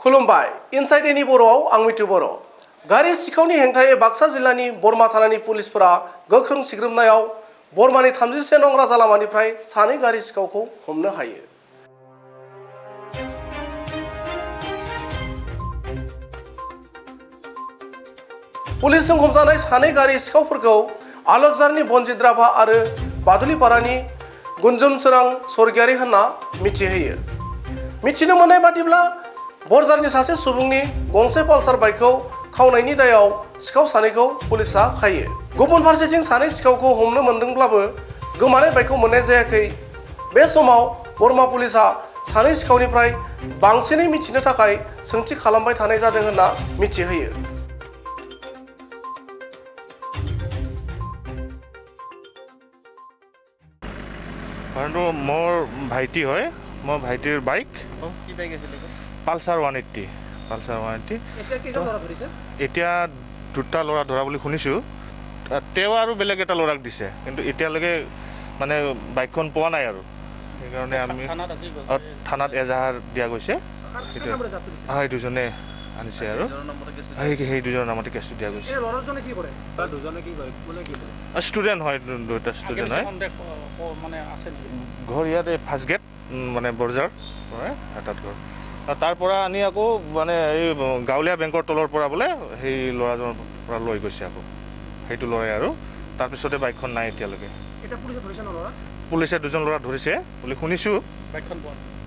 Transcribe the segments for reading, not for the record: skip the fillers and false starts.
खुलुमबाय inside any बर'आव आं मिथु बर'। गारि सिखावनि हेंथायै बाक्सा जिल्लानि बरमा थानानि पुलिसफोरा गोख्रों सिग्रोमनायाव बरमानि 31 नं राजा लामानिफ्राय सानै गारि सिखावखौ हमनो हायो। पुलिसजों हमजानाय सानै गारि सिखावफोरखौ आलोकजारनि बनजित राभा आरो बादुलिपारानि गुनजुम स्वर्गियारि होनना मिथिहोयो। मिथिनो मोननाय बादिब्ला बरजारनि सासे सुबुंनि गंसे पालसार बाइकखौ खावनायनि दायाव सिखाव सानैखौ पुलिसआ खायो। गुबुन फारसेथिं सानै सिखावखौ हमनो मोनदोंब्लाबो गोमानाय बाइकखौ मोननाय जायाखै। बे समाव बरमा पुलिसआ सानै सिखावनिफ्राय बांसिनै मिथिनो थाखाय सोंथि खालामबाय थानाय जादों होनना मिथिहोयो। मोर भाइटी है मोर भाइटीर बाइक पालसार 180 पालसार 180 এতিয়া দুটা ল'ৰা ধৰা বুলি শুনিছোঁ। তেওঁ আৰু বেলেগ এটা ল'ৰাক দিছে, কিন্তু এতিয়ালৈকে মানে বাইকখন পোৱা নাই আৰু সেইকাৰণে আমি থানাত এজাহাৰ দিয়া গৈছে। হয় দুজনে আনিছে আৰু সেই দুজনৰ নামতে কেছটো দিয়া গৈছে। ষ্টুডেণ্ট হয়, দুটা ষ্টুডেণ্ট হয়। ঘৰ ইয়াতে ফাৰ্ষ্ট গেট মানে বৰজাৰ তাত ঘৰ। তাৰ পৰা আনি আকৌ মানে এই গাঁৱলীয়া বেংকৰ তলৰ পৰা বোলে সেই ল'ৰাজনৰ পৰা লৈ গৈছে আকৌ সেইটো ল'ৰাই, আৰু তাৰপিছতে বাইকখন নাই এতিয়ালৈকে। পুলিচে দুজন ল'ৰা ধৰিছে বুলি শুনিছোঁ,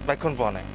বাইকখন পোৱা নাই।